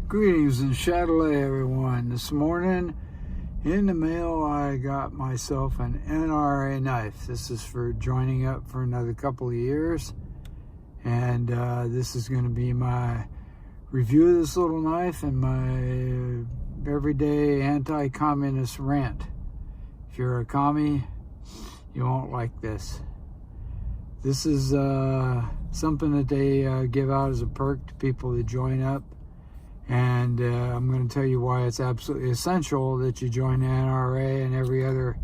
Greetings and Chatelet, everyone. This morning in the mail I got myself an NRA knife. This is for joining up for another couple of years, and this is going to be my review of this little knife and my everyday anti-communist rant. If you're a commie, you won't like this. This is something that they give out as a perk to people that join up. And I'm going to tell you why it's absolutely essential that you join the NRA and every other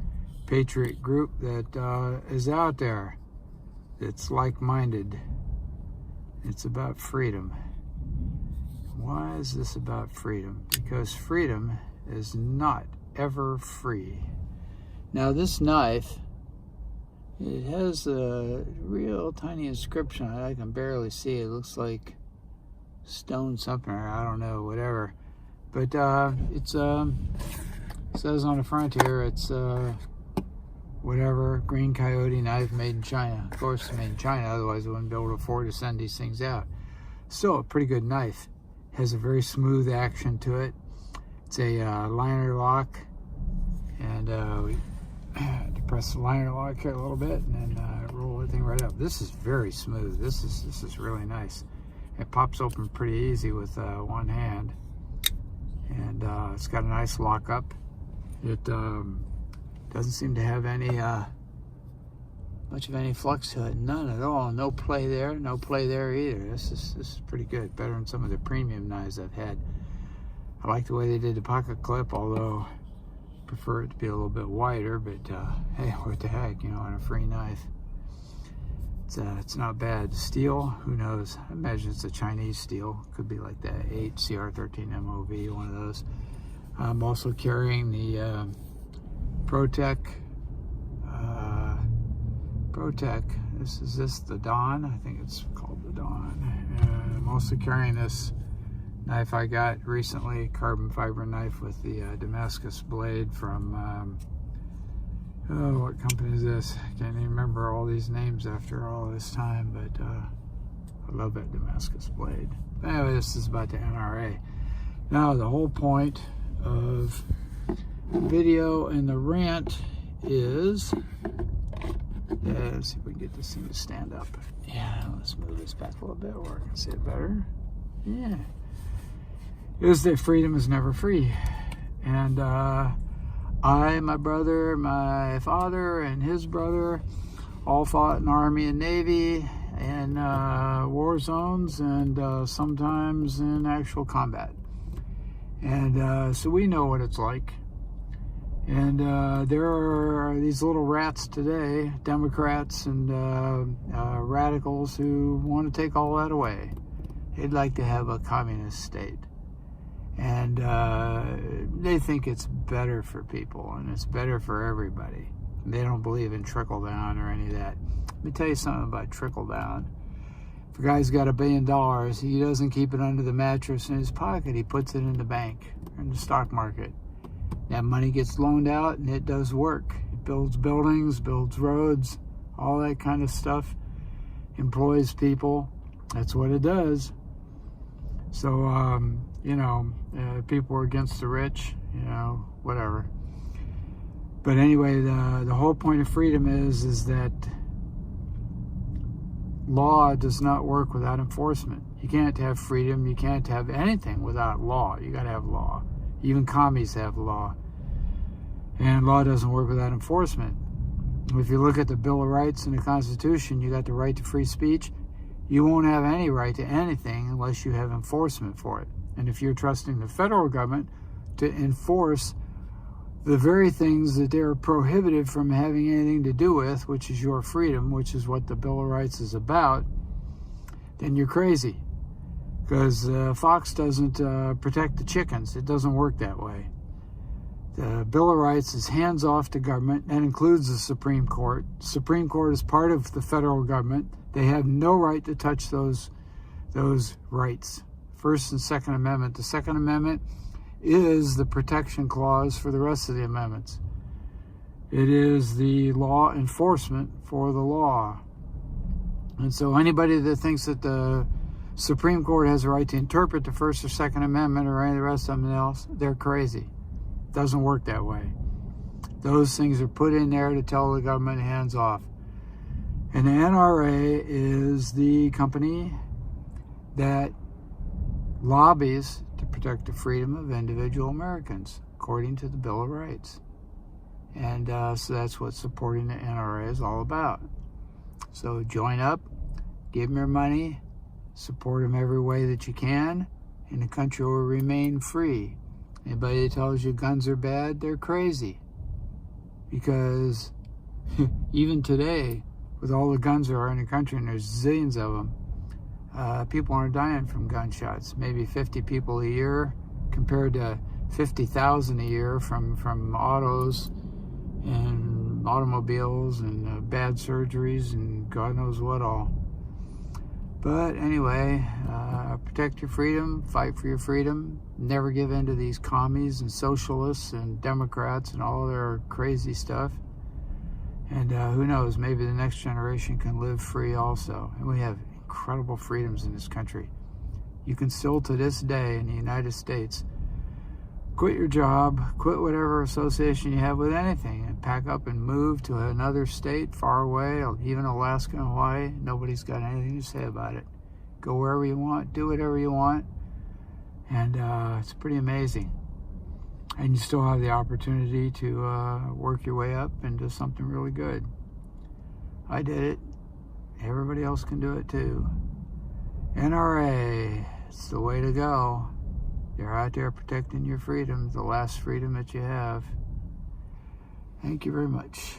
patriot group that is out there that's like-minded. It's about freedom. Why is this about freedom? Because freedom is not ever free. Now this knife, it has a real tiny inscription on it. I can barely see it. It looks like stone something, or I don't know, whatever. But it says on the front here, it's whatever, Green Coyote knife made in China. Of course, it's made in China, otherwise I wouldn't be able to afford to send these things out. Still a pretty good knife. Has a very smooth action to it. It's a liner lock, and we depress the liner lock here a little bit, and then roll everything right up. This is very smooth. This is really nice. It pops open pretty easy with one hand, and it's got a nice lockup. It doesn't seem to have any much of any flux to it, none at all. No play there, no play there either. This is pretty good, better than some of the premium knives I've had. I like the way they did the pocket clip, although I prefer it to be a little bit wider. But hey, what the heck, you know, on a free knife. It's not bad. Steel, who knows? I imagine it's a Chinese steel. Could be like the 8 CR13 MOV, one of those. I'm also carrying the ProTech. Is this the Dawn? I think it's called the Dawn. I'm also carrying this knife I got recently, carbon fiber knife with the Damascus blade from oh, what company is this? I can't even remember all these names after all this time, but I love that Damascus blade. Anyway, this is about the NRA. Now, the whole point of the video and the rant is, let's see if we can get this thing to stand up. Yeah, let's move this back a little bit where I can see it better. Yeah. Is that freedom is never free. And I, my brother, my father, and his brother all fought in Army and Navy in war zones, and sometimes in actual combat. And so we know what it's like. And there are these little rats today, Democrats and radicals, who want to take all that away. They'd like to have a communist state. And they think it's better for people, and it's better for everybody. They don't believe in trickle down or any of that. Let me tell you something about trickle down. If a guy's got $1 billion, he doesn't keep it under the mattress in his pocket. He puts it in the bank, in the stock market. That money gets loaned out, and it does work. It builds buildings, builds roads, all that kind of stuff. Employs people. That's what it does. So, you know, people are against the rich, you know, whatever. But anyway, the whole point of freedom is that law does not work without enforcement. You can't have freedom, you can't have anything without law. You got to have law. Even commies have law. And law doesn't work without enforcement. If you look at the Bill of Rights in the Constitution, you got the right to free speech. You won't have any right to anything unless you have enforcement for it. And if you're trusting the federal government to enforce the very things that they're prohibited from having anything to do with, which is your freedom, which is what the Bill of Rights is about, then you're crazy. Because Fox doesn't protect the chickens. It doesn't work that way. The Bill of Rights is hands off to government. That includes the Supreme Court. The Supreme Court is part of the federal government. They have no right to touch those rights. First and Second Amendment. The Second Amendment is the protection clause for the rest of the amendments. It is the law enforcement for the law. And so anybody that thinks that the Supreme Court has the right to interpret the First or Second Amendment or any of the rest of them else. They're crazy. Doesn't work that way. Those things are put in there to tell the government hands off. And the NRA is the company that lobbies to protect the freedom of individual Americans, according to the Bill of Rights. And so that's what supporting the NRA is all about. So join up, give them your money, support them every way that you can, and the country will remain free. Anybody that tells you guns are bad, they're crazy. Because even today, with all the guns there are in the country, and there's zillions of them, people aren't dying from gunshots. Maybe 50 people a year compared to 50,000 a year from autos and automobiles and bad surgeries and God knows what all. But anyway, protect your freedom, fight for your freedom, never give in to these commies and socialists and Democrats and all their crazy stuff. And who knows, maybe the next generation can live free also. And we have incredible freedoms in this country. You can still, to this day in the United States, quit your job, quit whatever association you have with anything, and pack up and move to another state far away, even Alaska and Hawaii. Nobody's got anything to say about it. Go wherever you want, do whatever you want, and it's pretty amazing. And you still have the opportunity to work your way up into something really good. I did it. Everybody else can do it too. NRA, it's the way to go. They're out there protecting your freedom, the last freedom that you have. Thank you very much.